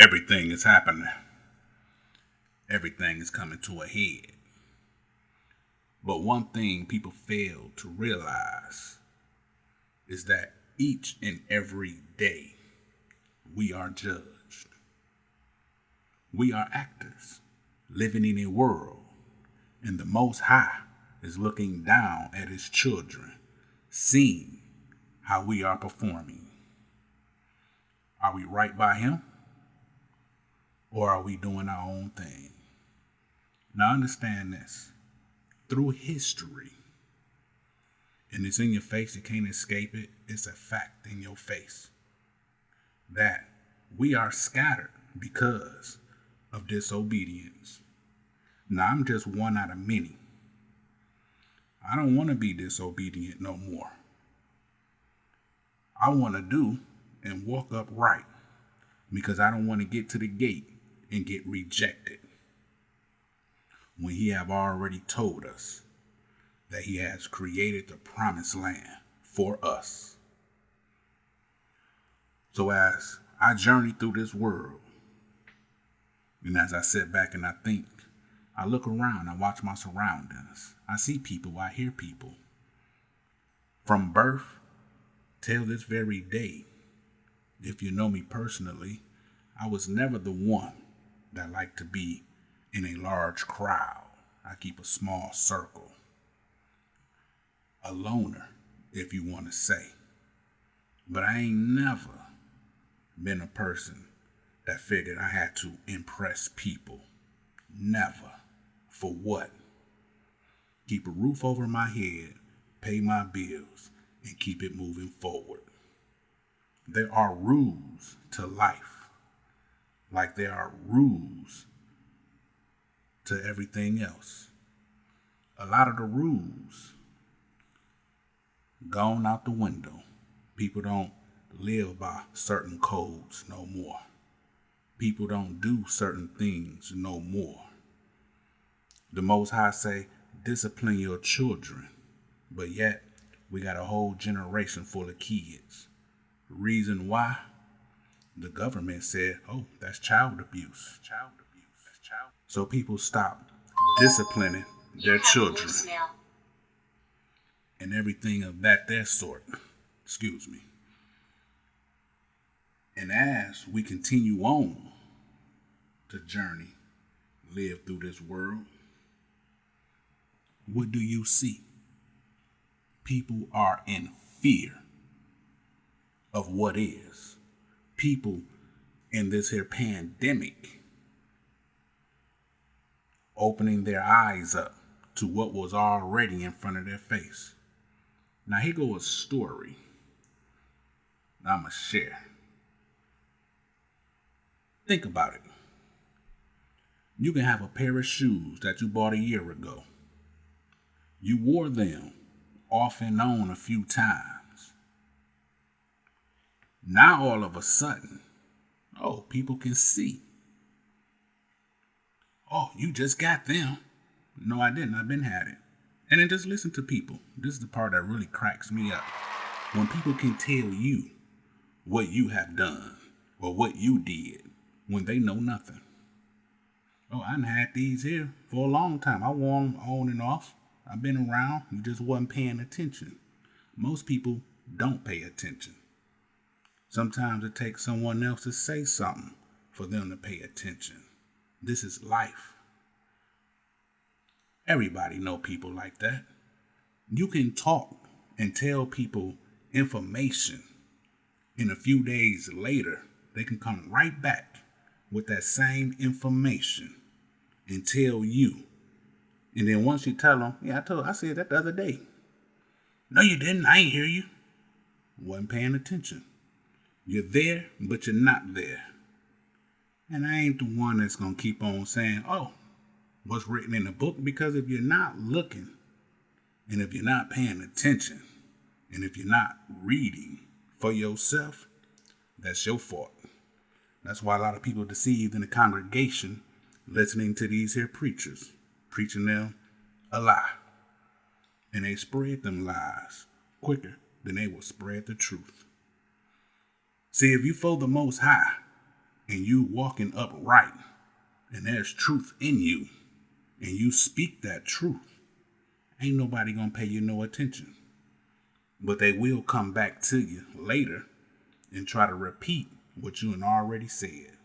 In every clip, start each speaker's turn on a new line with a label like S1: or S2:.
S1: Everything is happening. Everything is coming to a head. But one thing people fail to realize is that each and every day we are judged. We are actors living in a world, and the Most High is looking down at his children, seeing how we are performing. Are we right by him? Or are we doing our own thing? Now understand this. Through history, and it's in your face, you can't escape it, it's a fact in your face, that we are scattered because of disobedience. Now I'm just one out of many. I don't want to be disobedient no more. I want to do and walk upright because I don't want to get to the gate and get rejected when he have already told us that he has created the promised land for us. So as I journey through this world, and as I sit back and I think, I look around, I watch my surroundings, I see people, I hear people. From birth till this very day, if you know me personally, I was never the one that liked to be in a large crowd. I keep a small circle. A loner, if you want to say. But I ain't never been a person that figured I had to impress people. Never. For what? Keep a roof over my head, pay my bills, and keep it moving forward. There are rules to life, like there are rules to everything else. A lot of the rules gone out the window. People don't live by certain codes no more. People don't do certain things no more. The Most High say, discipline your children, but yet we got a whole generation full of kids. Reason why? The government said, oh, that's child abuse. Child abuse. That's child. So people stop disciplining their children and everything of their sort. Excuse me. And as we continue on to journey, live through this world, what do you see? People are in fear of what is. People in this here pandemic opening their eyes up to what was already in front of their face. Now here goes a story I'm going to share. Think about it. You can have a pair of shoes that you bought a year ago. You wore them off and on a few times. Now all of a sudden, oh, people can see. Oh, you just got them. No, I didn't. I've been had it. And then just listen to people. This is the part that really cracks me up. When people can tell you what you have done or what you did when they know nothing. Oh, I done had these here for a long time. I wore them on and off. I've been around. You just wasn't paying attention. Most people don't pay attention. Sometimes it takes someone else to say something for them to pay attention. This is life. Everybody know people like that. You can talk and tell people information, and a few days later, they can come right back with that same information and tell you. And then once you tell them, yeah, I said that the other day. No, you didn't. I ain't hear you. Wasn't paying attention. You're there, but you're not there. And I ain't the one that's going to keep on saying, oh, what's written in the book? Because if you're not looking, and if you're not paying attention, and if you're not reading for yourself, that's your fault. That's why a lot of people are deceived in the congregation listening to these here preachers, preaching them a lie. And they spread them lies quicker than they will spread the truth. See, if you for the Most High, and you walking upright, and there's truth in you, and you speak that truth, ain't nobody gonna pay you no attention. But they will come back to you later and try to repeat what you had already said.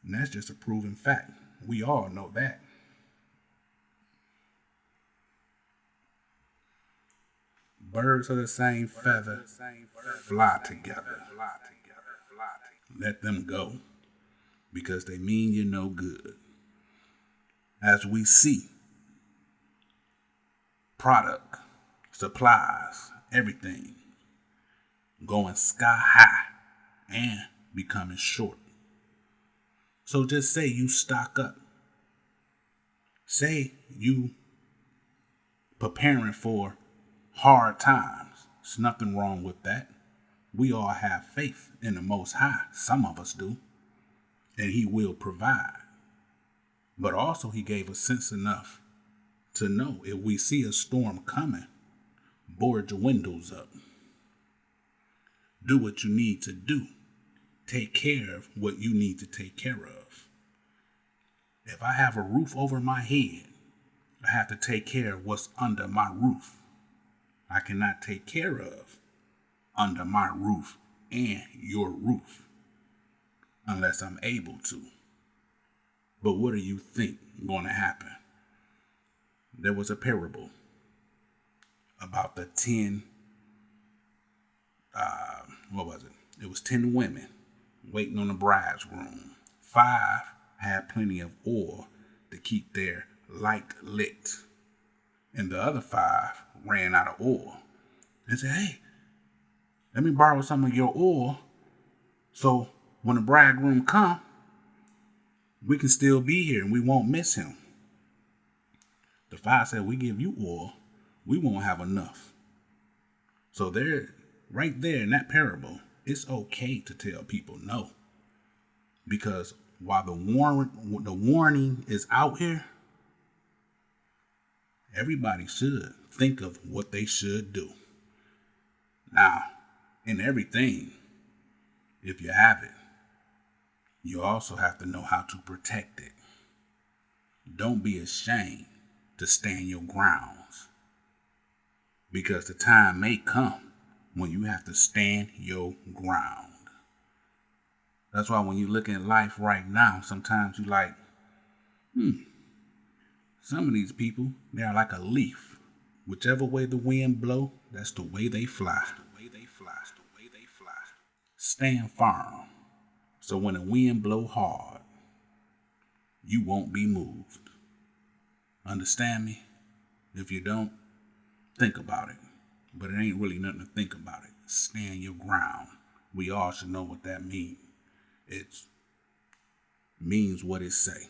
S1: And that's just a proven fact. We all know that. Birds of the same feather fly together. Let them go, because they mean you no good. As we see, product, supplies, everything going sky high and becoming short. So just say you stock up. Say you preparing for hard times. There's nothing wrong with that. We all have faith in the Most High. Some of us do. And He will provide. But also He gave us sense enough to know if we see a storm coming, board your windows up. Do what you need to do. Take care of what you need to take care of. If I have a roof over my head, I have to take care of what's under my roof. I cannot take care of under my roof and your roof unless I'm able to. But what do you think going to happen? There was a parable about the 10, what was it? It was 10 women waiting on the bridegroom. 5 had plenty of oil to keep their light lit. And the other 5 ran out of oil and said, hey, let me borrow some of your oil so when the bridegroom come, we can still be here and we won't miss him. The 5 said, we give you oil, we won't have enough. So there, right there in that parable, it's okay to tell people no. Because while the warning is out here, everybody should think of what they should do. Now, in everything, if you have it, you also have to know how to protect it. Don't be ashamed to stand your grounds, because the time may come when you have to stand your ground. That's why when you look at life right now, sometimes you like, some of these people, they're like a leaf. Whichever way the wind blow, that's the way they fly. Stand firm, so when the wind blow hard, you won't be moved. Understand me? If you don't, think about it. But it ain't really nothing to think about it. Stand your ground. We all should know what that means. It means what it say.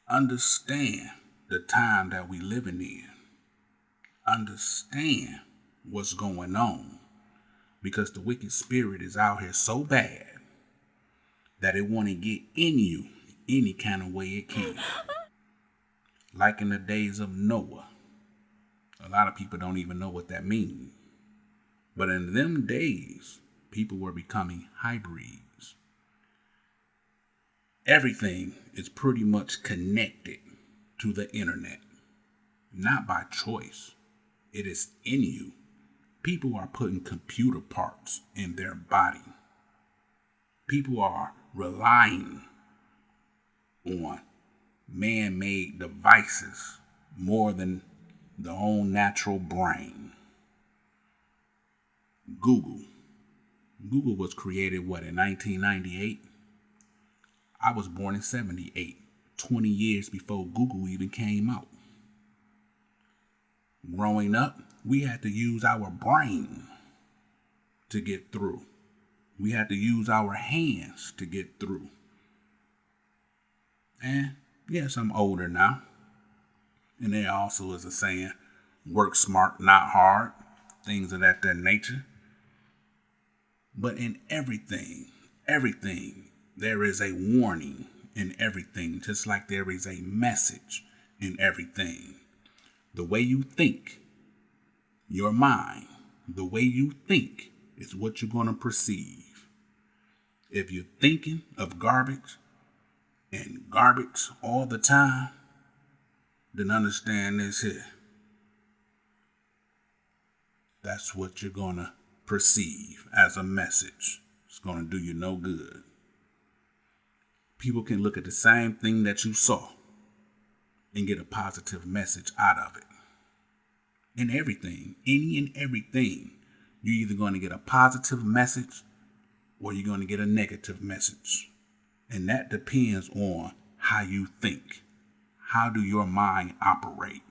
S1: Understand the time that we living in. Understand what's going on. Because the wicked spirit is out here so bad that it want to get in you any kind of way it can. Like in the days of Noah. A lot of people don't even know what that means. But in them days, people were becoming hybrids. Everything is pretty much connected to the internet. Not by choice. It is in you. People are putting computer parts in their body. People are relying on man-made devices more than their own natural brain. Google was created, in 1998? I was born in 78, 20 years before Google even came out. Growing up, we had to use our brain to get through. We had to use our hands to get through. And yes, I'm older now. And there also is a saying, work smart, not hard. Things of that nature. But in everything, there is a warning in everything, just like there is a message in everything. The way you think, your mind, the way you think is what you're going to perceive. If you're thinking of garbage and garbage all the time, then understand this here. That's what you're going to perceive as a message. It's going to do you no good. People can look at the same thing that you saw and get a positive message out of it. In everything, any and everything, you're either going to get a positive message or you're going to get a negative message. And that depends on how you think. How do your mind operate?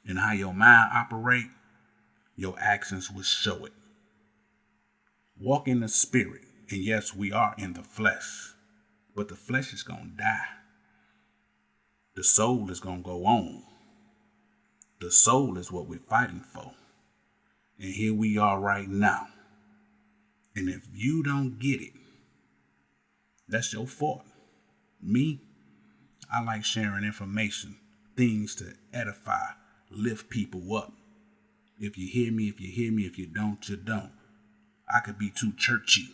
S1: And how your mind operate, your actions will show it. Walk in the spirit. And yes, we are in the flesh. But the flesh is going to die. The soul is going to go on. The soul is what we're fighting for. And here we are right now. And if you don't get it, that's your fault. Me, I like sharing information, things to edify, lift people up. If you hear me, if you hear me. If you don't, you don't. I could be too churchy,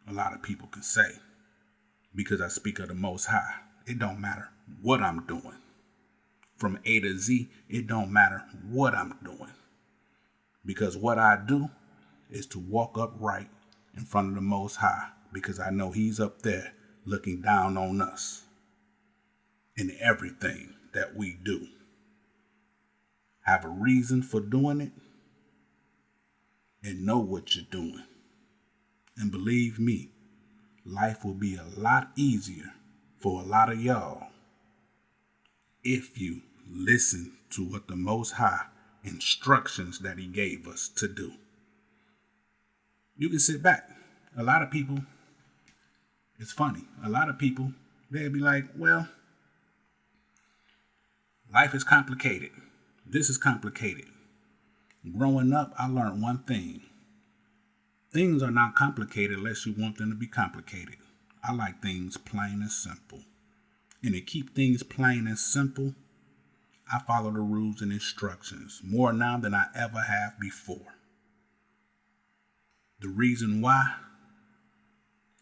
S1: a lot of people can say, because I speak of the Most High. It don't matter what I'm doing. From A to Z, it don't matter what I'm doing. Because what I do is to walk upright in front of the Most High, because I know He's up there looking down on us in everything that we do. Have a reason for doing it and know what you're doing. And believe me, life will be a lot easier for a lot of y'all if you listen to what the Most High instructions that He gave us to do. You can sit back. A lot of people, it's funny, a lot of people, they'll be like, well, life is complicated. This is complicated. Growing up, I learned one thing. Things are not complicated unless you want them to be complicated. I like things plain and simple. And to keep things plain and simple, I follow the rules and instructions more now than I ever have before. The reason why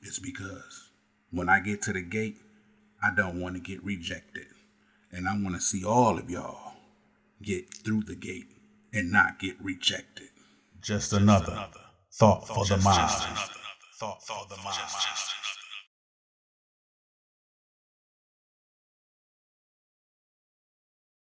S1: is because when I get to the gate, I don't want to get rejected. And I want to see all of y'all get through the gate and not get rejected. Just another thought for the mind. Thought for the mind.